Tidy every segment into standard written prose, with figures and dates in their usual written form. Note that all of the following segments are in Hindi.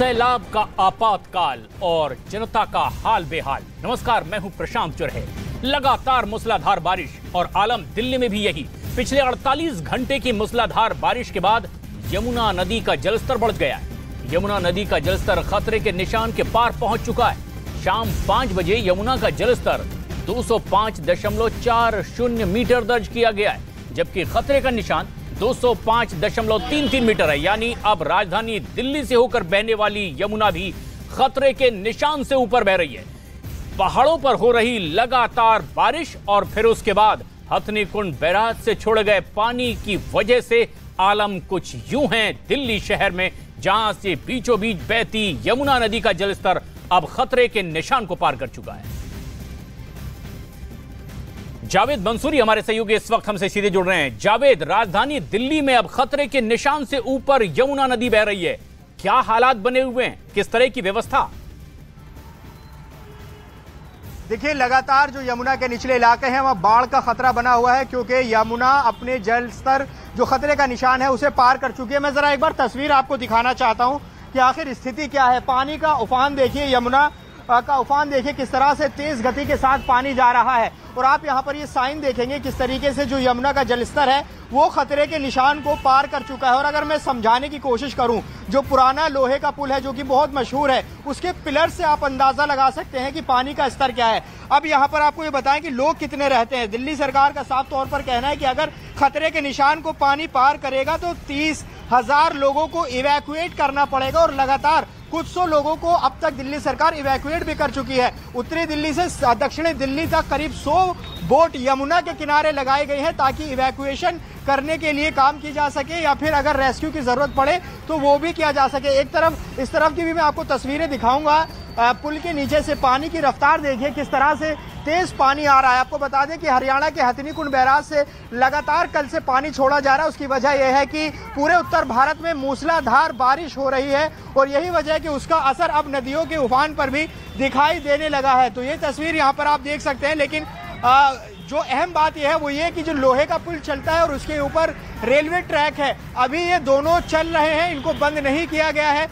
सैलाब का आपातकाल और जनता का हाल बेहाल। नमस्कार, मैं हूं प्रशांत चुरहे। लगातार मूसलाधार बारिश और आलम दिल्ली में भी यही। पिछले 48 घंटे की मूसलाधार बारिश के बाद यमुना नदी का जलस्तर बढ़ गया है। यमुना नदी का जलस्तर खतरे के निशान के पार पहुंच चुका है। शाम 5 बजे यमुना का जलस्तर 205.40 मीटर दर्ज किया गया है, जबकि खतरे का निशान 205.33 मीटर है। यानी अब राजधानी दिल्ली से होकर बहने वाली यमुना भी खतरे के निशान से ऊपर बह रही है। पहाड़ों पर हो रही लगातार बारिश और फिर उसके बाद हथनीकुंड बैराज से छोड़े गए पानी की वजह से आलम कुछ यूं है दिल्ली शहर में, जहां से बीचों बीच बहती यमुना नदी का जलस्तर अब खतरे के निशान को पार कर चुका है। जावेद मंसूरी हमारे सहयोगी इस वक्त हमसे सीधे जुड़ रहे हैं। जावेद, राजधानी दिल्ली में अब खतरे के निशान से ऊपर यमुना नदी बह रही है, क्या हालात बने हुए हैं, किस तरह की व्यवस्था? देखिए, लगातार जो यमुना के निचले इलाके हैं वहां बाढ़ का खतरा बना हुआ है, क्योंकि यमुना अपने जल स्तर जो खतरे का निशान है उसे पार कर चुकी है। मैं जरा एक बार तस्वीर आपको दिखाना चाहता हूं कि आखिर स्थिति क्या है। पानी का उफान देखिए, यमुना का उफान देखिए किस तरह से तेज गति के साथ पानी जा रहा है। और आप यहाँ पर ये साइन देखेंगे किस तरीके से जो यमुना का जलस्तर है वो खतरे के निशान को पार कर चुका है। और अगर मैं समझाने की कोशिश करूं, जो पुराना लोहे का पुल है जो कि बहुत मशहूर है, उसके पिलर से आप अंदाजा लगा सकते हैं कि पानी का स्तर क्या है। अब यहाँ पर आपको ये बताएं कि लोग कितने रहते हैं। दिल्ली सरकार का साफ तौर पर कहना है कि अगर खतरे के निशान को पानी पार करेगा तो 30,000 लोगों को इवैक्यूएट करना पड़ेगा। और लगातार कुछ 100 लोगों को अब तक दिल्ली सरकार इवैक्यूएट भी कर चुकी है। उत्तरी दिल्ली से दक्षिणी दिल्ली तक करीब 100 बोट यमुना के किनारे लगाई गई हैं ताकि इवैक्यूएशन करने के लिए काम की जा सके, या फिर अगर रेस्क्यू की जरूरत पड़े तो वो भी किया जा सके। एक तरफ इस तरफ की भी मैं आपको तस्वीरें दिखाऊंगा। पुल के नीचे से पानी की रफ्तार देखिए किस तरह से तेज पानी आ रहा है। आपको बता दें कि हरियाणा के हथनीकुंड बैराज से लगातार कल से पानी छोड़ा जा रहा है। उसकी वजह यह है कि पूरे उत्तर भारत में मूसलाधार बारिश हो रही है और यही वजह है कि उसका असर अब नदियों के उफान पर भी दिखाई देने लगा है। तो ये तस्वीर यहाँ पर आप देख सकते हैं। लेकिन जो अहम बात यह है वो ये कि जो लोहे का पुल चलता है और उसके ऊपर रेलवे ट्रैक है, अभी ये दोनों चल रहे हैं, इनको बंद नहीं किया गया है।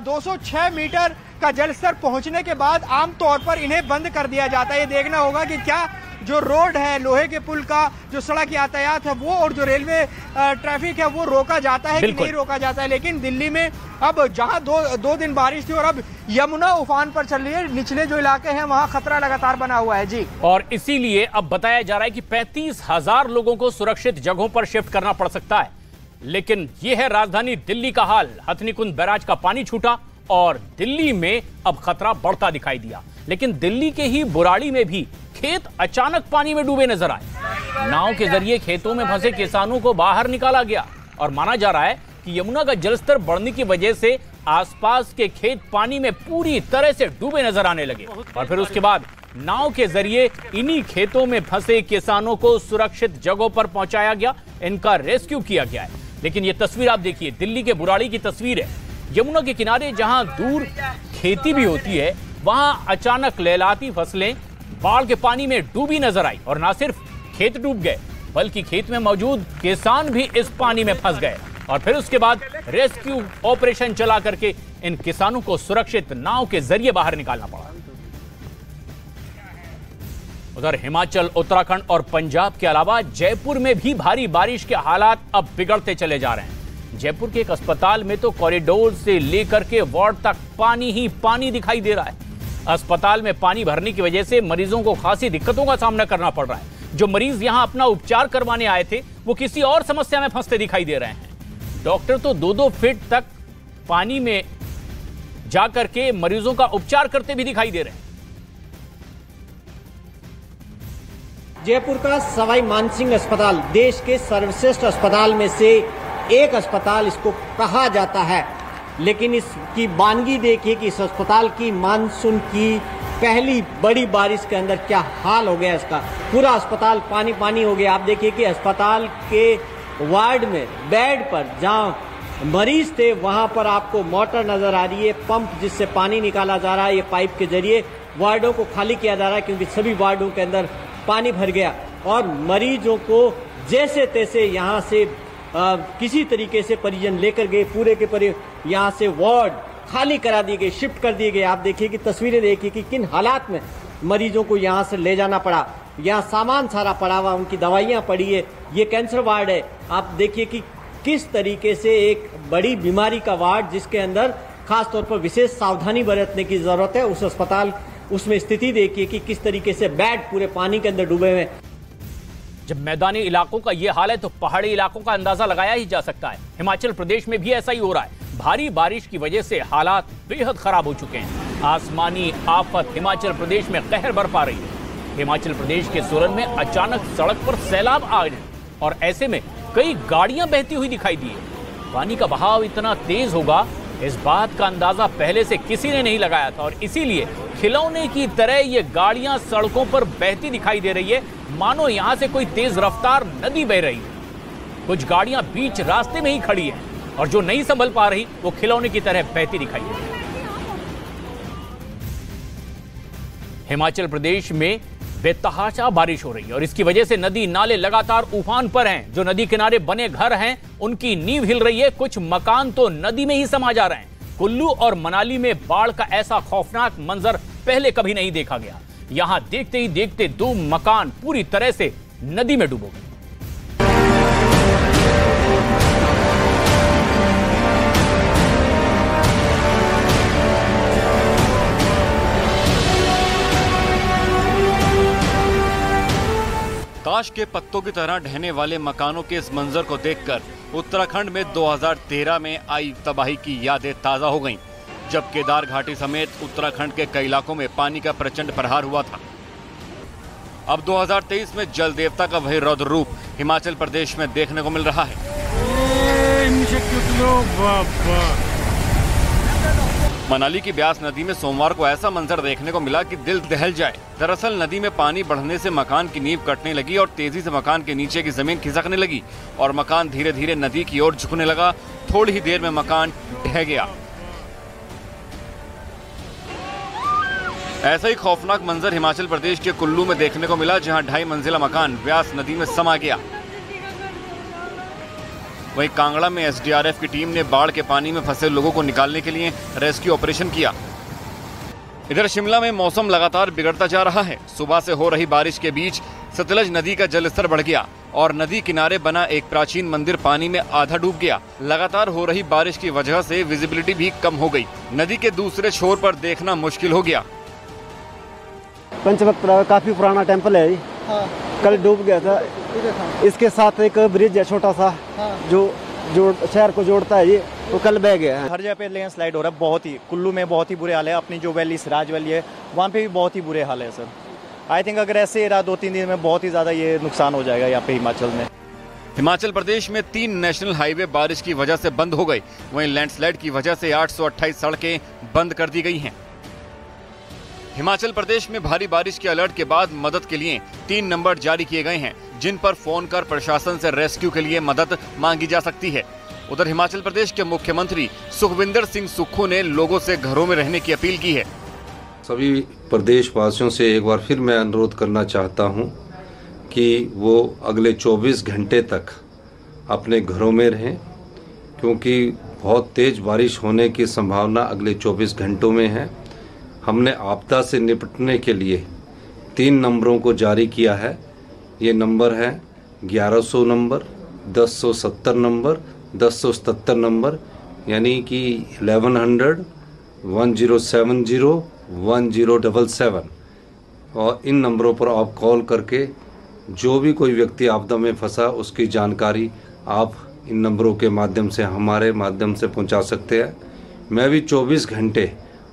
206 मीटर का जलस्तर पहुंचने के बाद आमतौर पर इन्हें बंद कर दिया जाता है। ये देखना होगा कि क्या जो रोड है, लोहे के पुल का जो सड़क यातायात है वो और जो रेलवे ट्रैफिक है वो रोका जाता है कि नहीं रोका जाता है। लेकिन दिल्ली में अब जहां दो दिन बारिश थी और अब यमुना उफान पर चल रही है, निचले जो इलाके हैं वहां खतरा लगातार बना हुआ है। जी, और इसीलिए अब बताया जा रहा है कि 35,000 लोगों को सुरक्षित जगहों पर शिफ्ट करना पड़ सकता है। लेकिन यह है राजधानी दिल्ली का हाल। हथनीकुंड बैराज का पानी छूटा और दिल्ली में अब खतरा बढ़ता दिखाई दिया। लेकिन दिल्ली के ही बुराड़ी में भी खेत अचानक पानी में डूबे नजर आए। नाव के जरिए खेतों में फंसे किसानों को बाहर निकाला गया और माना जा रहा है कि यमुना का जलस्तर बढ़ने की वजह से आसपास के खेत पानी में पूरी तरह से डूबे नजर आने लगे। और फिर उसके बाद नाव के जरिए इन्हीं खेतों में फंसे किसानों को सुरक्षित जगहों पर पहुंचाया गया, इनका रेस्क्यू किया गया है। लेकिन ये तस्वीर आप देखिए, दिल्ली के बुराड़ी की तस्वीर है। यमुना के किनारे जहां दूर खेती भी होती है, वहां अचानक लहलाती फसलें बाढ़ के पानी में डूबी नजर आई। और ना सिर्फ खेत डूब गए, बल्कि खेत में मौजूद किसान भी इस पानी में फंस गए। और फिर उसके बाद रेस्क्यू ऑपरेशन चला करके इन किसानों को सुरक्षित नाव के जरिए बाहर निकालना पड़ा। उधर हिमाचल, उत्तराखंड और पंजाब के अलावा जयपुर में भी भारी बारिश के हालात अब बिगड़ते चले जा रहे हैं। जयपुर के एक अस्पताल में तो कॉरिडोर से लेकर के वार्ड तक पानी ही पानी दिखाई दे रहा है। अस्पताल में पानी भरने की वजह से मरीजों को खासी दिक्कतों का सामना करना पड़ रहा है। जो मरीज यहां अपना उपचार करवाने आए थे वो किसी और समस्या में फंसते दिखाई दे रहे हैं। डॉक्टर तो 2-2 फीट तक पानी में जाकर के मरीजों का उपचार करते भी दिखाई दे रहे हैं। जयपुर का सवाई मानसिंह अस्पताल देश के सर्वश्रेष्ठ अस्पताल में से एक अस्पताल इसको कहा जाता है। लेकिन इसकी वानगी देखिए कि इस अस्पताल की मानसून की पहली बड़ी बारिश के अंदर क्या हाल हो गया इसका। पूरा अस्पताल पानी पानी हो गया। आप देखिए कि अस्पताल के वार्ड में बेड पर जहां मरीज थे वहां पर आपको मोटर नजर आ रही है, पंप जिससे पानी निकाला जा रहा है। ये पाइप के जरिए वार्डों को खाली किया जा रहा है क्योंकि सभी वार्डों के अंदर पानी भर गया और मरीजों को जैसे तैसे यहाँ से किसी तरीके से परिजन लेकर गए। पूरे के पूरे यहाँ से वार्ड खाली करा दिए गए, शिफ्ट कर दिए गए। आप देखिए कि तस्वीरें देखिए कि किन हालात में मरीजों को यहाँ से ले जाना पड़ा। यहाँ सामान सारा पड़ा हुआ, उनकी दवाइयाँ पड़ी है। ये कैंसर वार्ड है। आप देखिए कि किस तरीके से एक बड़ी बीमारी का वार्ड, जिसके अंदर खास तौर पर विशेष सावधानी बरतने की जरूरत है। उस अस्पताल, उसमें स्थिति देखिए कि किस तरीके से बेड पूरे पानी के अंदर डूबे हुए। जब मैदानी इलाकों का यह हाल है तो पहाड़ी इलाकों का अंदाजा लगाया ही जा सकता है। हिमाचल प्रदेश में भी ऐसा ही हो रहा है। भारी बारिश की वजह से हालात बेहद खराब हो चुके हैं। आसमानी आफत हिमाचल प्रदेश में कहर बरपा रही है। हिमाचल प्रदेश के सोलन में अचानक सड़क पर सैलाब आ गए और ऐसे में कई गाड़ियां बहती हुई दिखाई दी है। पानी का बहाव इतना तेज होगा, इस बात का अंदाजा पहले से किसी ने नहीं लगाया था और इसीलिए खिलौने की तरह ये गाड़ियां सड़कों पर बहती दिखाई दे रही है, मानो यहां से कोई तेज रफ्तार नदी बह रही है। कुछ गाड़ियां बीच रास्ते में ही खड़ी हैं और जो नहीं संभल पा रही वो खिलौने की तरह बहती दिखाई दे रही है। हिमाचल प्रदेश में बेतहाशा बारिश हो रही है और इसकी वजह से नदी नाले लगातार उफान पर हैं। जो नदी किनारे बने घर हैं उनकी नींव हिल रही है। कुछ मकान तो नदी में ही समा जा रहे हैं। कुल्लू और मनाली में बाढ़ का ऐसा खौफनाक मंजर पहले कभी नहीं देखा गया। यहां देखते ही देखते 2 मकान पूरी तरह से नदी में डूब गए। ताश के पत्तों की तरह ढहने वाले मकानों के इस मंजर को देखकर उत्तराखंड में 2013 में आई तबाही की यादें ताजा हो गईं, जब केदार घाटी समेत उत्तराखंड के कई इलाकों में पानी का प्रचंड प्रहार हुआ था। अब 2023 में जल देवता का वही रौद्र रूप हिमाचल प्रदेश में देखने को मिल रहा है। मनाली की ब्यास नदी में सोमवार को ऐसा मंजर देखने को मिला कि दिल दहल जाए। दरअसल नदी में पानी बढ़ने से मकान की नींव कटने लगी और तेजी से मकान के नीचे की जमीन खिसकने लगी और मकान धीरे धीरे नदी की ओर झुकने लगा। थोड़ी ही देर में मकान ढह गया। ऐसा ही खौफनाक मंजर हिमाचल प्रदेश के कुल्लू में देखने को मिला, जहां 2.5 मंजिला मकान ब्यास नदी में समा गया। वहीं कांगड़ा में एसडीआरएफ की टीम ने बाढ़ के पानी में फंसे लोगों को निकालने के लिए रेस्क्यू ऑपरेशन किया। इधर शिमला में मौसम लगातार बिगड़ता जा रहा है। सुबह से हो रही बारिश के बीच सतलज नदी का जलस्तर बढ़ गया और नदी किनारे बना एक प्राचीन मंदिर पानी में आधा डूब गया। लगातार हो रही बारिश की वजह से विजिबिलिटी भी कम हो गई। नदी के दूसरे छोर पर देखना मुश्किल हो गया। पंचवक्र काफी पुराना टेम्पल है। हाँ। कल डूब गया था। इसके साथ एक ब्रिज है छोटा सा। हाँ। जो शहर को जोड़ता है, ये तो कल बह गया है। हर जगह पे लैंडस्लाइड हो रहा है। बहुत ही कुल्लू में बहुत ही बुरे हाल है। अपनी जो वैली सिराज वैली है वहाँ पे भी बहुत ही बुरे हाल है सर। आई थिंक अगर ऐसे रहा 2-3 दिन में बहुत ही ज्यादा ये नुकसान हो जाएगा यहाँ पे हिमाचल में। हिमाचल प्रदेश में 3 नेशनल हाईवे बारिश की वजह से बंद हो गए। वहीं लैंडस्लाइड की वजह से 828 सड़कें बंद कर दी गई हैं। हिमाचल प्रदेश में भारी बारिश के अलर्ट के बाद मदद के लिए 3 नंबर जारी किए गए हैं, जिन पर फोन कर प्रशासन से रेस्क्यू के लिए मदद मांगी जा सकती है। उधर हिमाचल प्रदेश के मुख्यमंत्री सुखविंदर सिंह सुक्खू ने लोगों से घरों में रहने की अपील की है। सभी प्रदेशवासियों से एक बार फिर मैं अनुरोध करना चाहता हूं कि वो अगले 24 घंटे तक अपने घरों में रहें, क्योंकि बहुत तेज बारिश होने की संभावना अगले 24 घंटों में है। हमने आपदा से निपटने के लिए 3 नंबरों को जारी किया है। ये नंबर है 1100 नंबर, 1070 नंबर, 1077 नंबर, यानी कि 1100, 1070, 1077। और इन नंबरों पर आप कॉल करके जो भी कोई व्यक्ति आपदा में फंसा उसकी जानकारी आप इन नंबरों के माध्यम से, हमारे माध्यम से पहुंचा सकते हैं। मैं भी 24 घंटे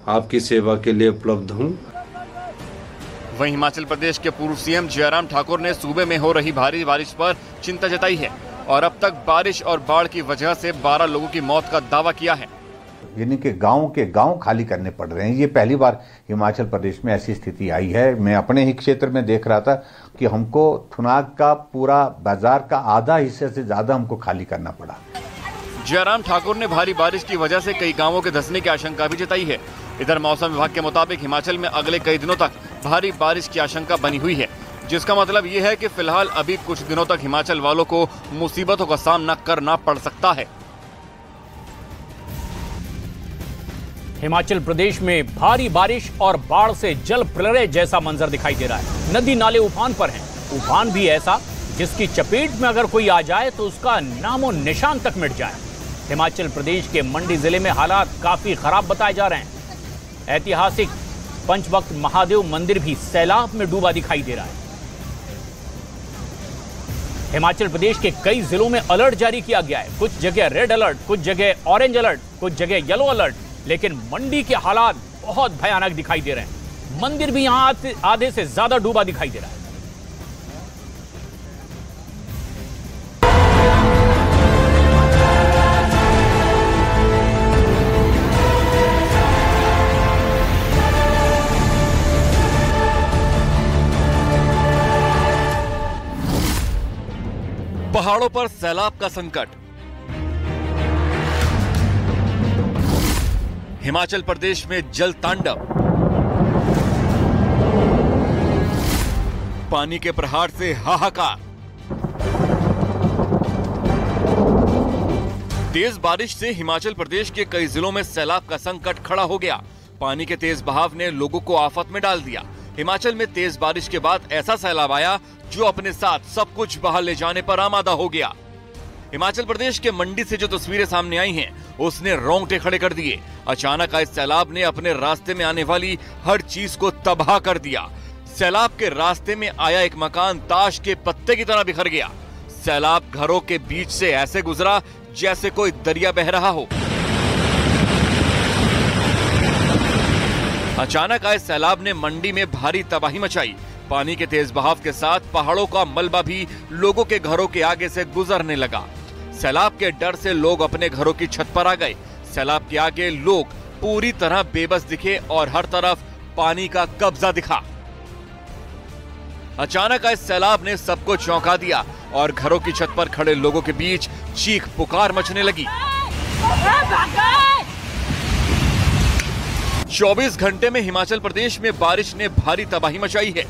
आपकी सेवा के लिए उपलब्ध हूं। वहीं हिमाचल प्रदेश के पूर्व सीएम जयराम ठाकुर ने सूबे में हो रही भारी बारिश पर चिंता जताई है और अब तक बारिश और बाढ़ की वजह से 12 लोगों की मौत का दावा किया है। यानी कि गांव के गांव खाली करने पड़ रहे हैं। ये पहली बार हिमाचल प्रदेश में ऐसी स्थिति आई है। मैं अपने ही क्षेत्र में देख रहा था कि हमको थुनाग का पूरा बाजार का आधा हिस्से से ज्यादा हमको खाली करना पड़ा। जयराम ठाकुर ने भारी बारिश की वजह से कई गांवों के धंसने की आशंका भी जताई है। इधर मौसम विभाग के मुताबिक हिमाचल में अगले कई दिनों तक भारी बारिश की आशंका बनी हुई है, जिसका मतलब ये है कि फिलहाल अभी कुछ दिनों तक हिमाचल वालों को मुसीबतों का सामना करना पड़ सकता है। हिमाचल प्रदेश में भारी बारिश और बाढ़ से जल प्रलय जैसा मंजर दिखाई दे रहा है। नदी नाले उफान पर हैं। उफान भी ऐसा जिसकी चपेट में अगर कोई आ जाए तो उसका नामो निशान तक मिट जाए। हिमाचल प्रदेश के मंडी जिले में हालात काफी खराब बताए जा रहे हैं। ऐतिहासिक पंचवक्त महादेव मंदिर भी सैलाब में डूबा दिखाई दे रहा है। हिमाचल प्रदेश के कई जिलों में अलर्ट जारी किया गया है। कुछ जगह रेड अलर्ट, कुछ जगह ऑरेंज अलर्ट, कुछ जगह येलो अलर्ट। लेकिन मंडी के हालात बहुत भयानक दिखाई दे रहे हैं। मंदिर भी यहां आधे से ज्यादा डूबा दिखाई दे रहा है। पहाड़ों पर सैलाब का संकट। हिमाचल प्रदेश में जल तांडव। पानी के प्रहार से हाहाकार। तेज बारिश से हिमाचल प्रदेश के कई जिलों में सैलाब का संकट खड़ा हो गया। पानी के तेज बहाव ने लोगों को आफत में डाल दिया। हिमाचल में तेज बारिश के बाद ऐसा सैलाब आया जो अपने साथ सब कुछ बहा ले जाने पर आमादा हो गया। हिमाचल प्रदेश के मंडी से जो तस्वीरें सामने आई हैं, उसने रोंगटे खड़े कर दिए। अचानक आए सैलाब ने अपने रास्ते में आने वाली हर चीज को तबाह कर दिया। सैलाब के रास्ते में आया एक मकान ताश के पत्ते की तरह बिखर गया। सैलाब घरों के बीच से ऐसे गुजरा जैसे कोई दरिया बह रहा हो। अचानक आए सैलाब ने मंडी में भारी तबाही मचाई। पानी के तेज बहाव के साथ पहाड़ों का मलबा भी लोगों के घरों के आगे से गुजरने लगा। सैलाब के डर से लोग अपने घरों की छत पर आ गए। सैलाब के आगे लोग पूरी तरह बेबस दिखे और हर तरफ पानी का कब्जा दिखा। अचानक आए सैलाब ने सबको चौंका दिया और घरों की छत पर खड़े लोगों के बीच चीख पुकार मचने लगी। 24 घंटे में हिमाचल प्रदेश में बारिश ने भारी तबाही मचाई है।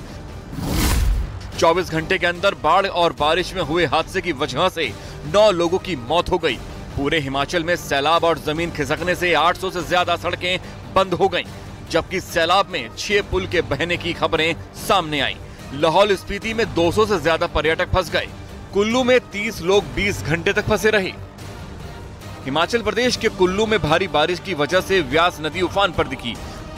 24 घंटे के अंदर बाढ़ और बारिश में हुए हादसे की वजह से 9 लोगों की मौत हो गई। पूरे हिमाचल में सैलाब और जमीन खिसकने से 800 से ज्यादा सड़कें बंद हो गईं, जबकि सैलाब में 6 पुल के बहने की खबरें सामने आईं। लाहौल स्पीति में 200 से ज्यादा पर्यटक फंस गए। कुल्लू में 30 लोग 20 घंटे तक फंसे रहे। हिमाचल प्रदेश के कुल्लू में भारी बारिश की वजह से व्यास नदी उफान पर दिखी।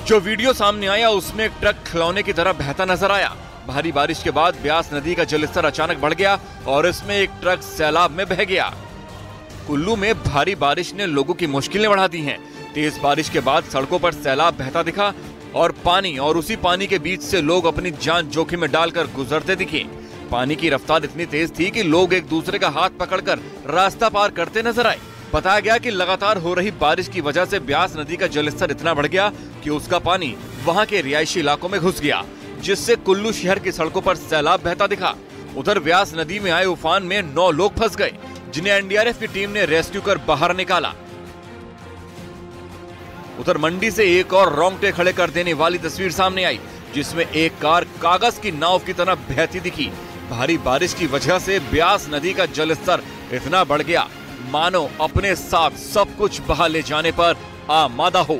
जो वीडियो सामने आया उसमें एक ट्रक खिलौने की तरह बहता नजर आया। भारी बारिश के बाद व्यास नदी का जलस्तर अचानक बढ़ गया और इसमें एक ट्रक सैलाब में बह गया। कुल्लू में भारी बारिश ने लोगों की मुश्किलें बढ़ा दी हैं। तेज बारिश के बाद सड़कों पर सैलाब बहता दिखा और उसी पानी के बीच से लोग अपनी जान जोखिम में डालकर गुजरते दिखे। पानी की रफ्तार इतनी तेज थी कि लोग एक दूसरे का हाथ पकड़कर रास्ता पार करते नजर आए। बताया गया कि लगातार हो रही बारिश की वजह से ब्यास नदी का जलस्तर इतना बढ़ गया कि उसका पानी वहां के रिहायशी इलाकों में घुस गया, जिससे कुल्लू शहर की सड़कों पर सैलाब बहता दिखा। उधर व्यास नदी में आए उफान में 9 लोग फंस गए, जिन्हें एनडीआरएफ की टीम ने रेस्क्यू कर बाहर निकाला। उधर मंडी से एक और रोंगटे खड़े कर देने वाली तस्वीर सामने आई, जिसमें एक कार कागज की नाव की तरह बहती दिखी। भारी बारिश की वजह से ब्यास नदी का जलस्तर इतना बढ़ गया मानो अपने साथ सब कुछ बहा ले जाने पर आमादा हो।